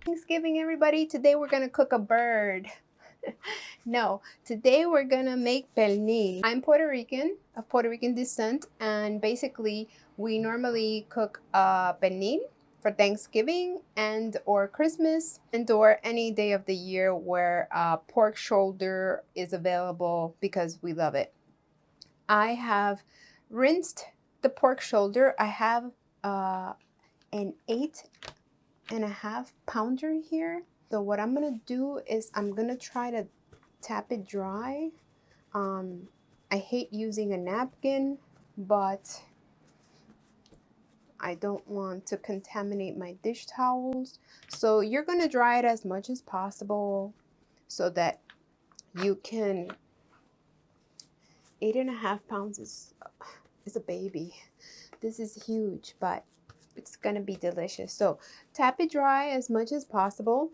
Thanksgiving, everybody. Today we're gonna cook a bird. No, today we're gonna make pernil. I'm Puerto Rican, of Puerto Rican descent, and basically we normally cook pernil for Thanksgiving and or Christmas and or any day of the year where pork shoulder is available because we love it. I have rinsed the pork shoulder. I have an 8.5 pounder here. So what I'm gonna do is I'm gonna try to tap it dry. I hate using a napkin, but I don't want to contaminate my dish towels. So you're gonna dry it as much as possible so that you can, 8.5 pounds is a baby. This is huge, but it's gonna be delicious. So tap it dry as much as possible.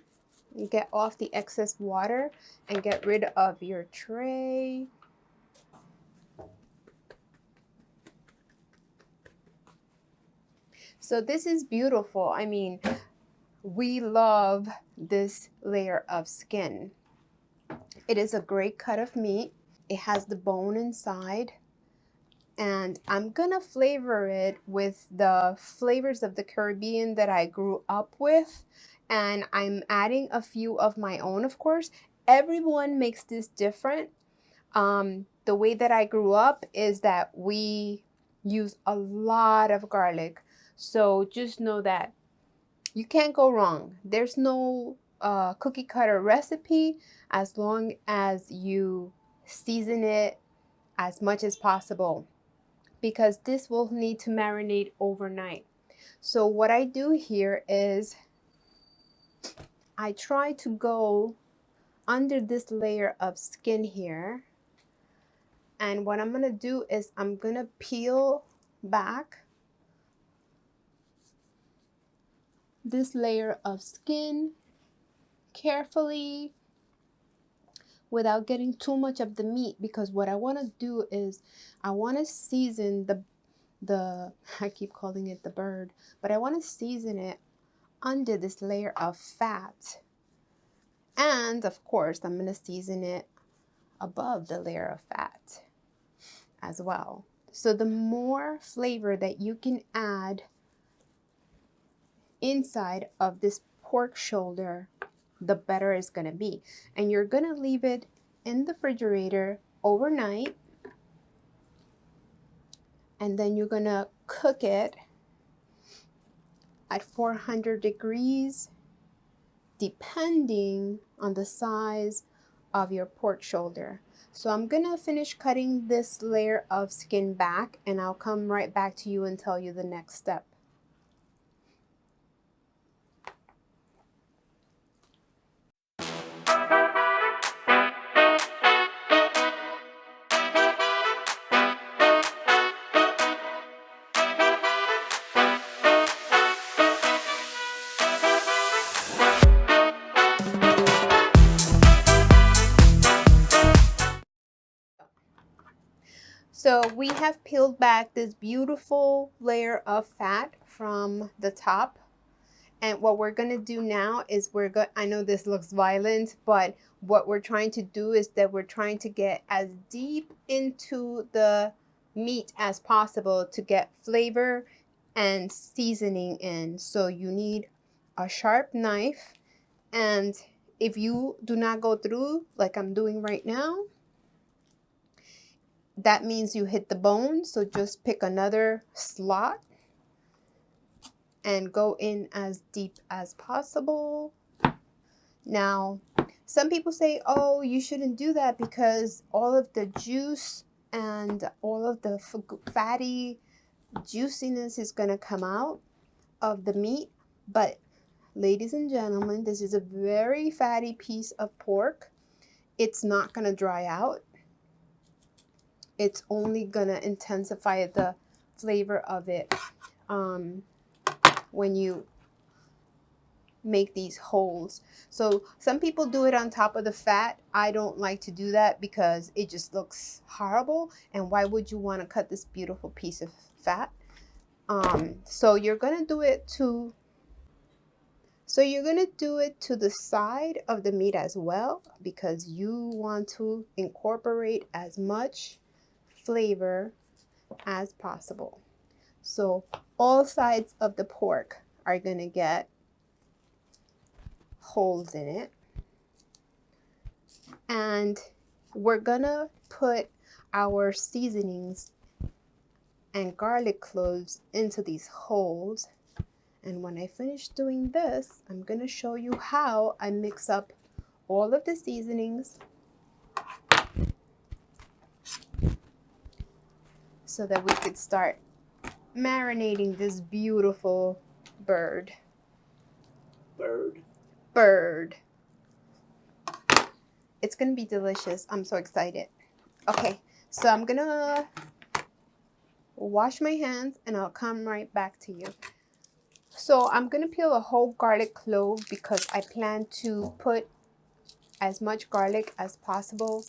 You get off the excess water and get rid of your tray. So this is beautiful. I mean, we love this layer of skin. It is a great cut of meat. It has the bone inside. And I'm gonna flavor it with the flavors of the Caribbean that I grew up with. And I'm adding a few of my own, of course. Everyone makes this different. The way that I grew up is that we use a lot of garlic. So just know that you can't go wrong. There's no cookie cutter recipe as long as you season it as much as possible, because this will need to marinate overnight. So what I do here is I try to go under this layer of skin here. And what I'm gonna do is I'm gonna peel back this layer of skin carefully without getting too much of the meat, because what I wanna do is I wanna season the I keep calling it the bird, but I wanna season it under this layer of fat. And of course, I'm gonna season it above the layer of fat as well. So the more flavor that you can add inside of this pork shoulder, the better it's gonna be. And you're gonna leave it in the refrigerator overnight, and then you're gonna cook it at 400 degrees, depending on the size of your pork shoulder. So I'm gonna finish cutting this layer of skin back, and I'll come right back to you and tell you the next step. So we have peeled back this beautiful layer of fat from the top. And what we're gonna do now is I know this looks violent, but what we're trying to do is that we're trying to get as deep into the meat as possible to get flavor and seasoning in. So you need a sharp knife. And if you do not go through like I'm doing right now, that means you hit the bone. So just pick another slot and go in as deep as possible. Now, some people say, oh, you shouldn't do that because all of the juice and all of the fatty juiciness is going to come out of the meat. But ladies and gentlemen, this is a very fatty piece of pork. It's not going to dry out. It's only going to intensify the flavor of it when you make these holes. So some people do it on top of the fat. I don't like to do that because it just looks horrible. And why would you want to cut this beautiful piece of fat? So you're gonna do it to the side of the meat as well, because you want to incorporate as much flavor as possible. So all sides of the pork are gonna get holes in it, and we're gonna put our seasonings and garlic cloves into these holes. And when I finish doing this, I'm gonna show you how I mix up all of the seasonings so that we could start marinating this beautiful bird. It's gonna be delicious. I'm so excited. Okay, so I'm gonna wash my hands and I'll come right back to you. So I'm gonna peel a whole garlic clove because I plan to put as much garlic as possible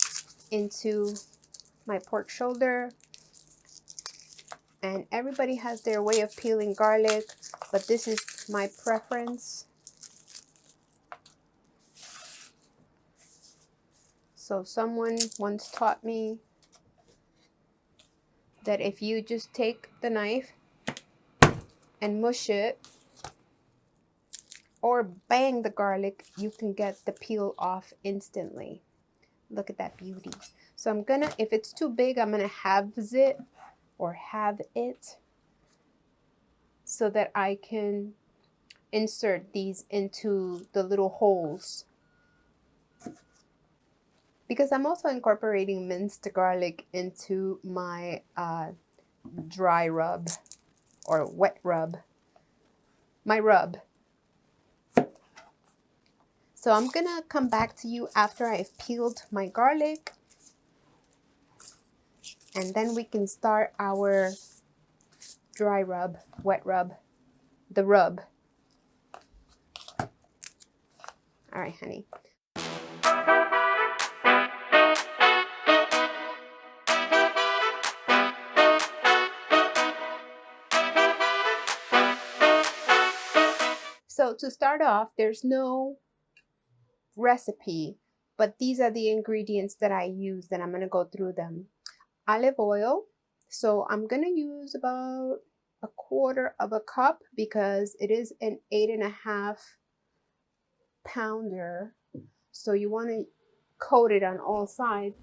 into my pork shoulder. And everybody has their way of peeling garlic, but this is my preference. So someone once taught me that if you just take the knife and mush it or bang the garlic, you can get the peel off instantly. Look at that beauty. So I'm gonna, if it's too big, I'm gonna halve it so that I can insert these into the little holes. Because I'm also incorporating minced garlic into my dry rub or wet rub, my rub. So I'm gonna come back to you after I've peeled my garlic, and then we can start our dry rub, wet rub, the rub. All right, honey. So to start off, there's no recipe, but these are the ingredients that I use, and I'm gonna go through them. Olive oil. So I'm gonna use about 1/4 cup because it is an 8.5 pounder. So you want to coat it on all sides.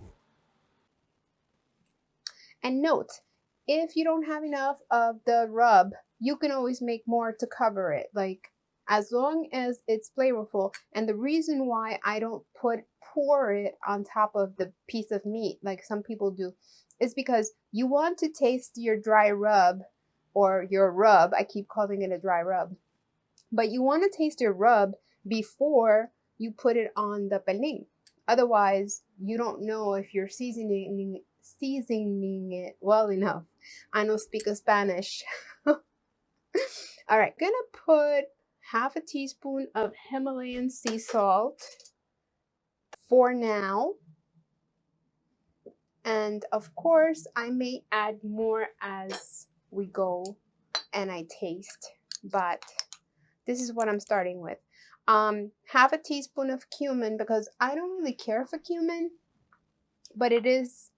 And note, if you don't have enough of the rub, you can always make more to cover it. Like, as long as it's flavorful. And the reason why I don't pour it on top of the piece of meat like some people do is because you want to taste your dry rub, or your rub. I keep calling it a dry rub. But you want to taste your rub before you put it on the pernil. Otherwise, you don't know if you're seasoning it well enough. I don't speak Spanish. All right, gonna put 1/2 teaspoon of Himalayan sea salt for now. And of course, I may add more as we go and I taste, but this is what I'm starting with. 1/2 teaspoon of cumin, because I don't really care for cumin, but it is,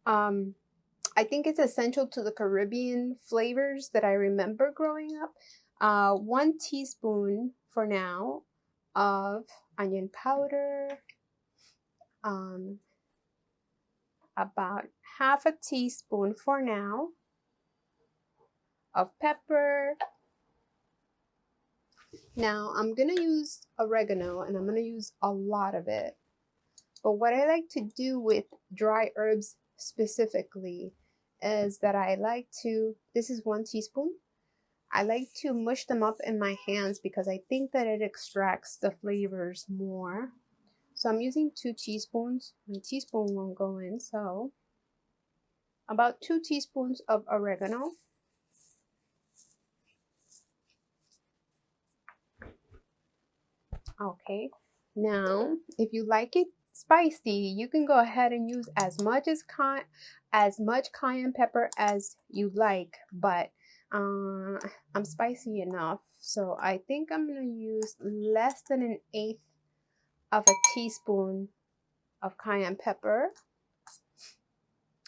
I think it's essential to the Caribbean flavors that I remember growing up. 1 teaspoon for now of onion powder, about 1/2 teaspoon for now of pepper. Now I'm gonna use oregano, and I'm gonna use a lot of it. But what I like to do with dry herbs specifically is that I like to, this is 1 teaspoon. I like to mush them up in my hands because I think that it extracts the flavors more. So I'm using 2 teaspoons. My teaspoon won't go in, so about 2 teaspoons of oregano. Okay, now if you like it spicy, you can go ahead and use as much cayenne pepper as you like, but I'm spicy enough, so I think I'm gonna use less than an eighth of a teaspoon of cayenne pepper.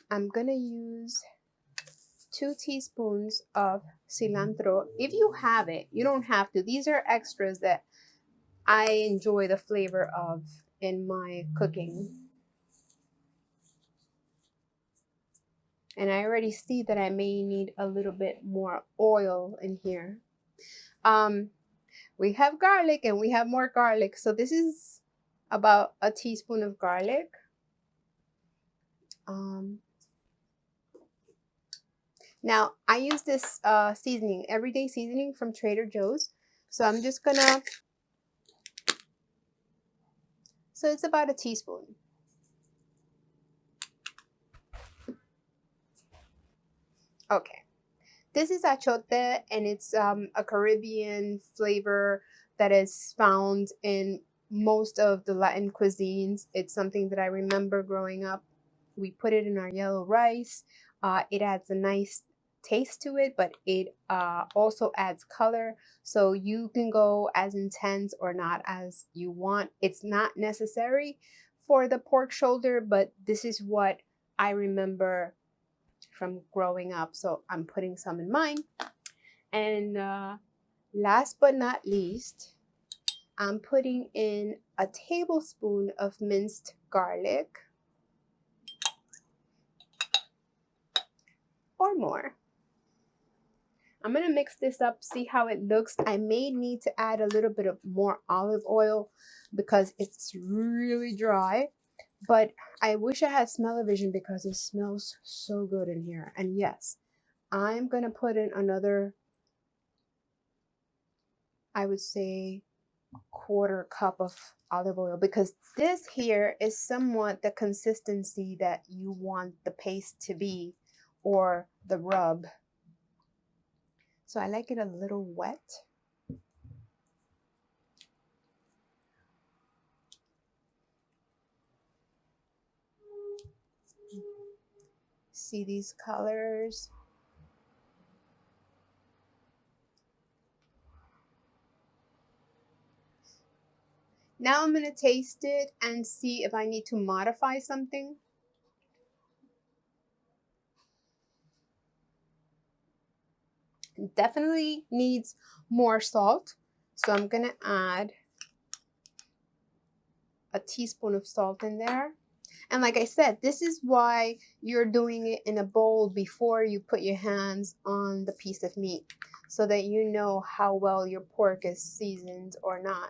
I'm gonna use 2 teaspoons of cilantro. If you have it, you don't have to. These are extras that I enjoy the flavor of in my cooking. And I already see that I may need a little bit more oil in here. We have garlic and we have more garlic. So this is about a teaspoon of garlic. Now I use this seasoning, everyday seasoning from Trader Joe's. So I'm just gonna, so it's about a teaspoon. Okay. This is achote, and it's a Caribbean flavor that is found in most of the Latin cuisines. It's something that I remember growing up. We put it in our yellow rice. It adds a nice taste to it, but it also adds color. So you can go as intense or not as you want. It's not necessary for the pork shoulder, but this is what I remember from growing up, so I'm putting some in mine. And last but not least, I'm putting in a tablespoon of minced garlic or more. I'm gonna mix this up, see how it looks. I may need to add a little bit of more olive oil because it's really dry, but I wish I had smell-o-vision because it smells so good in here. And yes, I'm gonna put in another, I would say, a quarter cup of olive oil, because this here is somewhat the consistency that you want the paste to be, or the rub. So I like it a little wet. See these colors? Now I'm gonna taste it and see if I need to modify something. It definitely needs more salt. So I'm gonna add a teaspoon of salt in there. And like I said, this is why you're doing it in a bowl before you put your hands on the piece of meat, so that you know how well your pork is seasoned or not.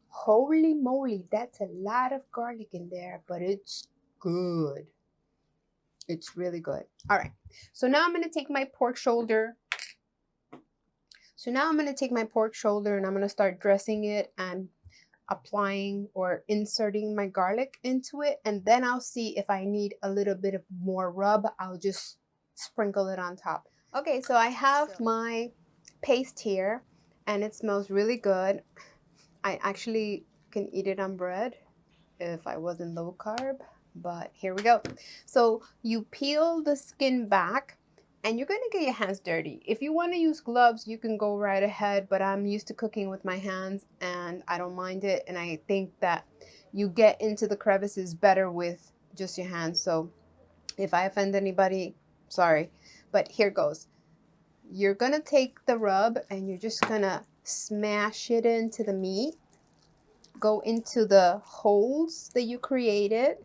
Holy moly, that's a lot of garlic in there, but it's good. It's really good. All right, so now I'm gonna take my pork shoulder. and I'm gonna start dressing it and applying or inserting my garlic into it, and then I'll see if I need a little bit of more rub. I'll just sprinkle it on top. Okay, so I have my paste here and it smells really good. I actually can eat it on bread if I wasn't low carb, but here we go. So you peel the skin back and you're going to get your hands dirty. If you want to use gloves, you can go right ahead, but I'm used to cooking with my hands and I don't mind it. And I think that you get into the crevices better with just your hands. So if I offend anybody, sorry, but here goes. You're going to take the rub and you're just going to smash it into the meat. Go into the holes that you created.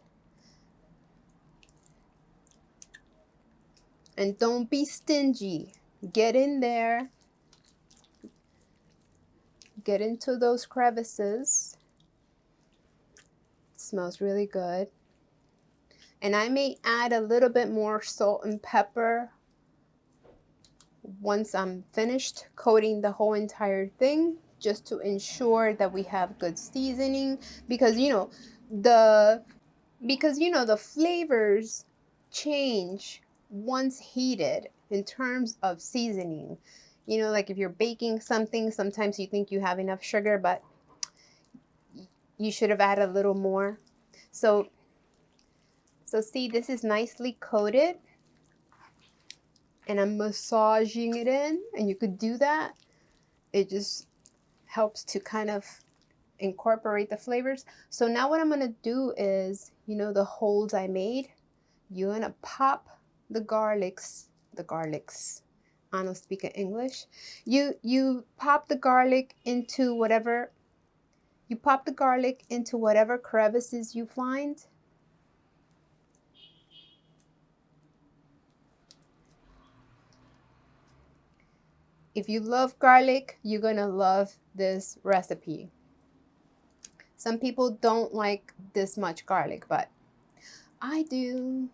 And don't be stingy. Get in there. Get into those crevices. It smells really good. And I may add a little bit more salt and pepper once I'm finished coating the whole entire thing, just to ensure that we have good seasoning, because the flavors change once heated in terms of seasoning. You know, like if you're baking something, sometimes you think you have enough sugar, but you should have added a little more. So see, this is nicely coated, and I'm massaging it in, and you could do that. It just helps to kind of incorporate the flavors. So now what I'm gonna do is, you know, the holes I made, you're gonna pop the garlics. I don't speak English. You pop the garlic into whatever. You pop the garlic into whatever crevices you find. If you love garlic, you're gonna love this recipe. Some people don't like this much garlic, but I do.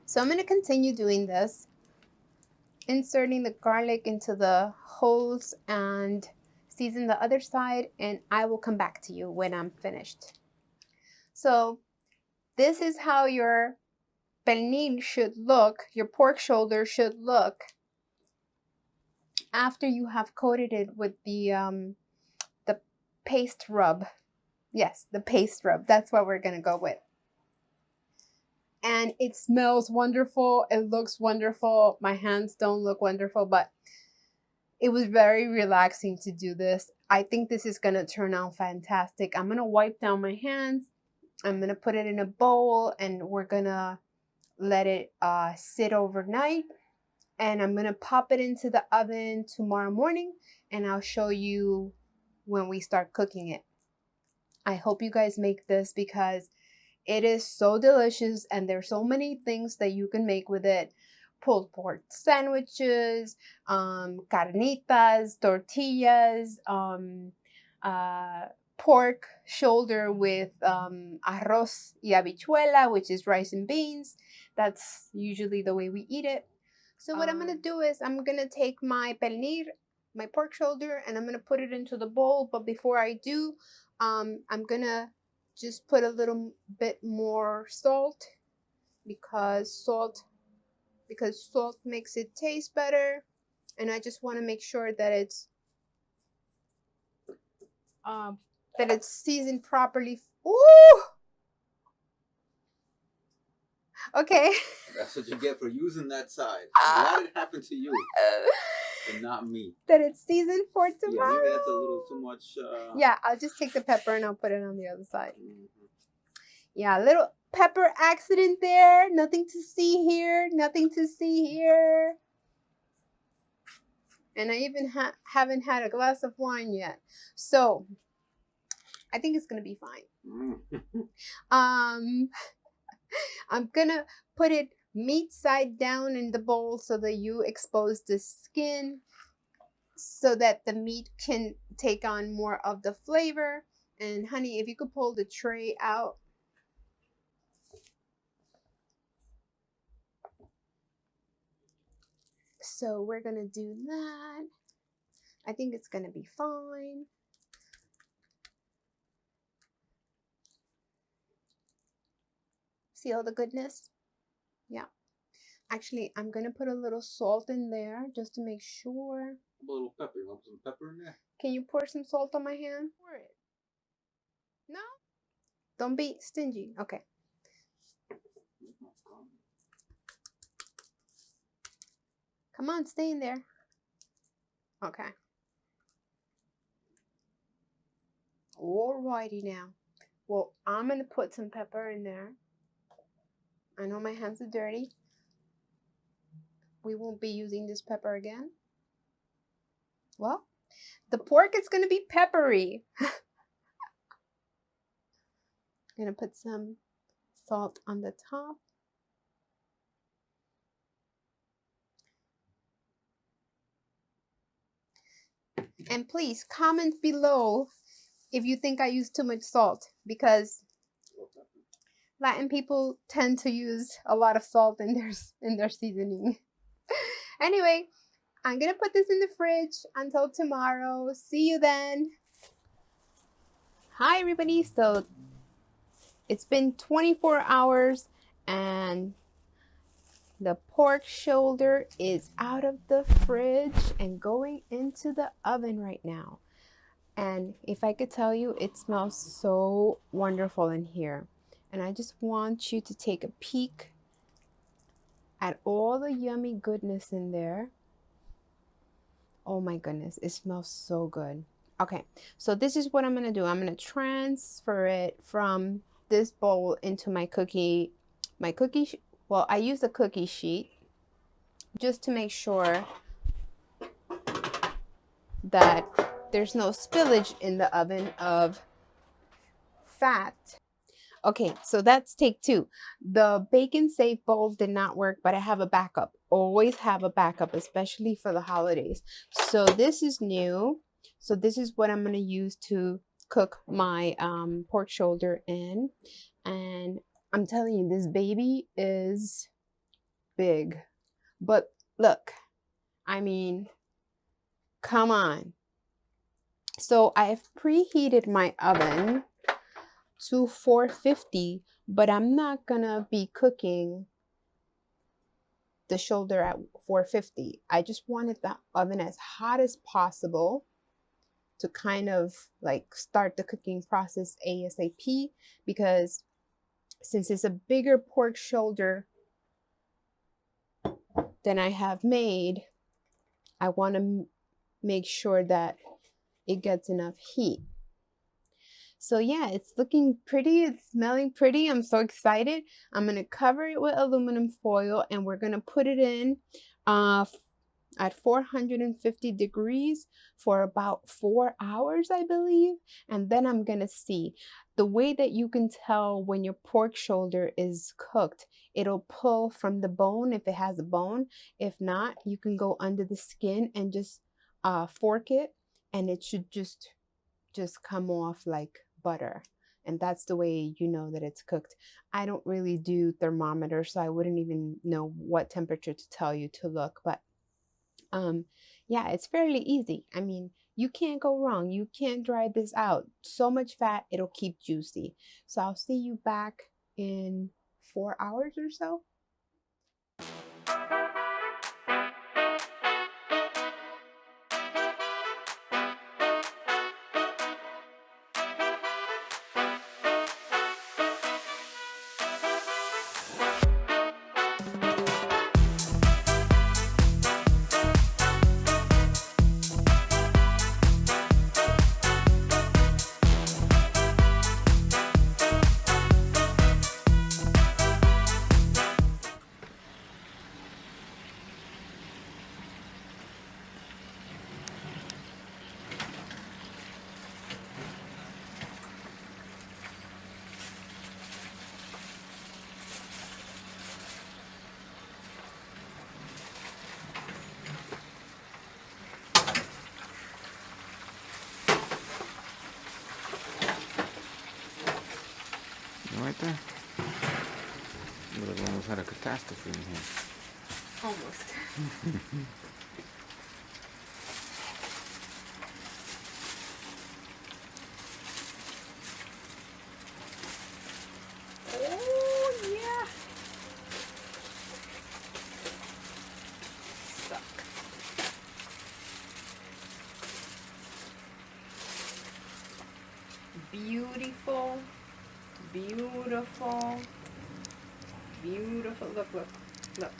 So I'm gonna continue doing this, inserting the garlic into the holes and season the other side, and I will come back to you when I'm finished. So this is how your pernil should look, your pork shoulder should look after you have coated it with the paste rub. Yes, the paste rub. That's what we're gonna go with. And it smells wonderful. It looks wonderful. My hands don't look wonderful, but it was very relaxing to do this. I think this is gonna turn out fantastic. I'm gonna wipe down my hands. I'm gonna put it in a bowl, and we're gonna let it sit overnight. And I'm gonna pop it into the oven tomorrow morning, and I'll show you when we start cooking it. I hope you guys make this because it is so delicious, and there's so many things that you can make with it. Pulled pork sandwiches, carnitas, tortillas, pork shoulder with arroz y habichuela, which is rice and beans. That's usually the way we eat it. So what I'm gonna do is I'm gonna take my pernil, my pork shoulder, and I'm gonna put it into the bowl. But before I do, I'm gonna just put a little bit more salt because salt makes it taste better, and I just want to make sure that it's seasoned properly. Ooh! Okay. That's what you get for using that side. Why did it happen to you and not me? That it's seasoned for tomorrow. Yeah, maybe that's a little too much. Yeah, I'll just take the pepper and I'll put it on the other side. Mm-hmm. Yeah, a little pepper accident there. Nothing to see here. Nothing to see here. And I even haven't had a glass of wine yet. So, I think it's going to be fine. I'm going to put it meat side down in the bowl so that you expose the skin so that the meat can take on more of the flavor. And honey, if you could pull the tray out. So we're going to do that. I think it's going to be fine. See all the goodness? Yeah. Actually, I'm going to put a little salt in there just to make sure. A little pepper. You want some pepper in there? Can you pour some salt on my hand? Pour it. No? Don't be stingy. Okay. Come on, stay in there. Okay. Alrighty now. Well, I'm going to put some pepper in there. I know my hands are dirty. We won't be using this pepper again. Well, the pork is going to be peppery. I'm going to put some salt on the top. And please comment below if you think I use too much salt, because Latin people tend to use a lot of salt in their seasoning. Anyway, I'm gonna put this in the fridge until tomorrow. See you then. Hi everybody. So It's been 24 hours and the pork shoulder is out of the fridge and going into the oven right now. And if I could tell you, it smells so wonderful in here. And I just want you to take a peek at all the yummy goodness in there. Oh my goodness, it smells so good. Okay, so this is what I'm gonna do. I'm gonna transfer it from this bowl into my cookie, well, I use a cookie sheet just to make sure that there's no spillage in the oven of fat. Okay, so that's take two. The bacon safe bowl did not work, but I have a backup. Always have a backup, especially for the holidays. So this is new. So this is what I'm going to use to cook my pork shoulder in. And I'm telling you, this baby is big. But look, I mean, come on. So I've preheated my oven to 450, but I'm not gonna be cooking the shoulder at 450. I just wanted the oven as hot as possible to kind of like start the cooking process ASAP, because since it's a bigger pork shoulder than I have made, I want to make sure that it gets enough heat. So yeah, it's looking pretty, it's smelling pretty. I'm so excited. I'm going to cover it with aluminum foil and we're going to put it in at 450 degrees for about 4 hours, I believe. And then I'm going to see. The way that you can tell when your pork shoulder is cooked, it'll pull from the bone if it has a bone. If not, you can go under the skin and just fork it, and it should just come off like butter. And that's the way you know that it's cooked. I don't really do thermometer, so I wouldn't even know what temperature to tell you to look. But yeah, it's fairly easy. I mean, you can't go wrong. You can't dry this out. So much fat, it'll keep juicy. So I'll see you back in 4 hours or so. Right there. Would have almost had a catastrophe in here. Almost. Oh yeah. Stuck. Beautiful. Beautiful. Beautiful. Look, look, look.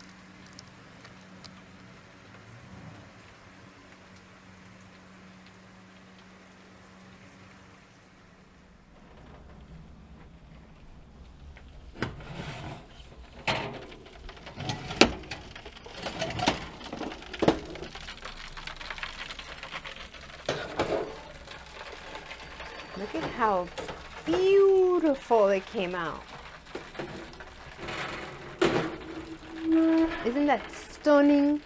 Look at how beautiful it came out. Isn't that stunning?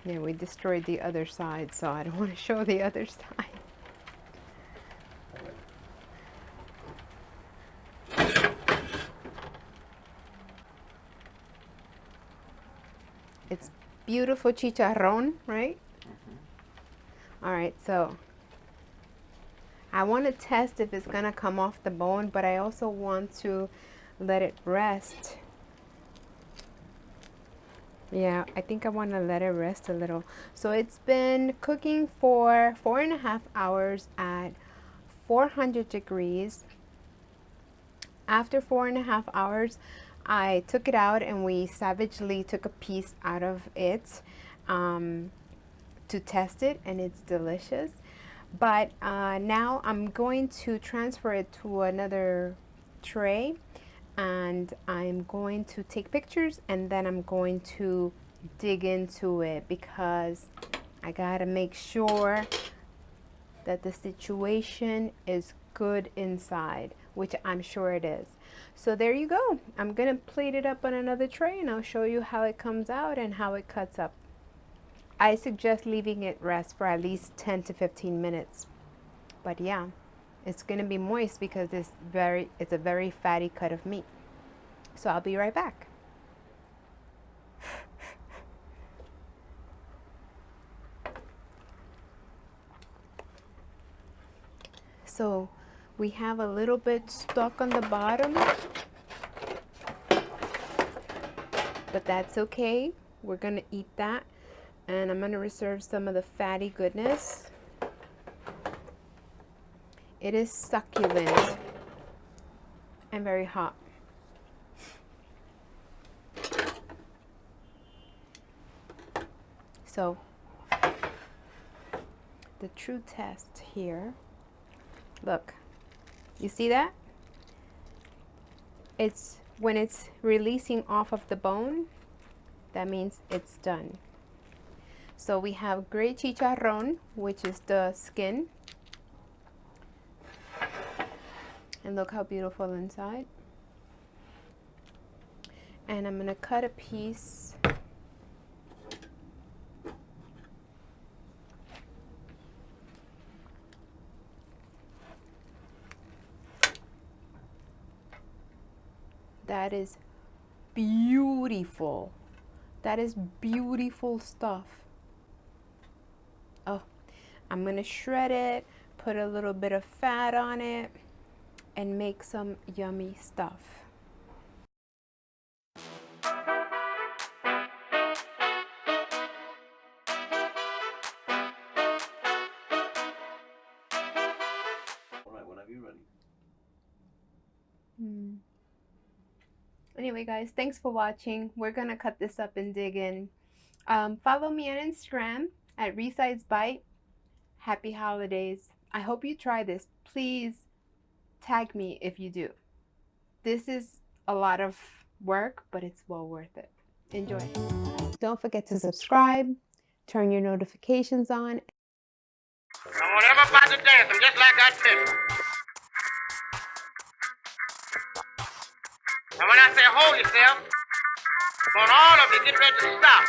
Yeah, we destroyed the other side, so I don't want to show the other side. beautiful chicharrón, right? All right, so I want to test if it's going to come off the bone, but I also want to let it rest. Yeah, I think I want to let it rest a little. So it's been cooking for 4.5 hours at 400 degrees. After 4.5 hours, I took it out and we savagely took a piece out of it to test it, and it's delicious. But now I'm going to transfer it to another tray, and I'm going to take pictures, and then I'm going to dig into it because I gotta make sure that the situation is good inside, which I'm sure it is. So there you go. I'm gonna plate it up on another tray and I'll show you how it comes out and how it cuts up. I suggest leaving it rest for at least 10 to 15 minutes. But yeah, it's gonna be moist because it's a very fatty cut of meat. So I'll be right back. So we have a little bit stuck on the bottom, but that's okay. We're gonna eat that, and I'm gonna reserve some of the fatty goodness. It is succulent and very hot. So the true test here, look, you see that? It's when it's releasing off of the bone, that means it's done. So we have gray chicharrón, which is the skin. And look how beautiful inside. And I'm gonna cut a piece. That is beautiful. That is beautiful stuff. Oh, I'm gonna shred it, put a little bit of fat on it, and make some yummy stuff. All right, whenever you're ready. Anyway, guys, thanks for watching. We're gonna cut this up and dig in. Follow me on Instagram at Resides Bite. Happy holidays. I hope you try this. Please tag me if you do. This is a lot of work, but it's well worth it. Enjoy. Don't forget to subscribe, turn your notifications on. I want everybody to dance. I'm just like that picture. And when I say hold yourself, I want all of you to get ready to stop.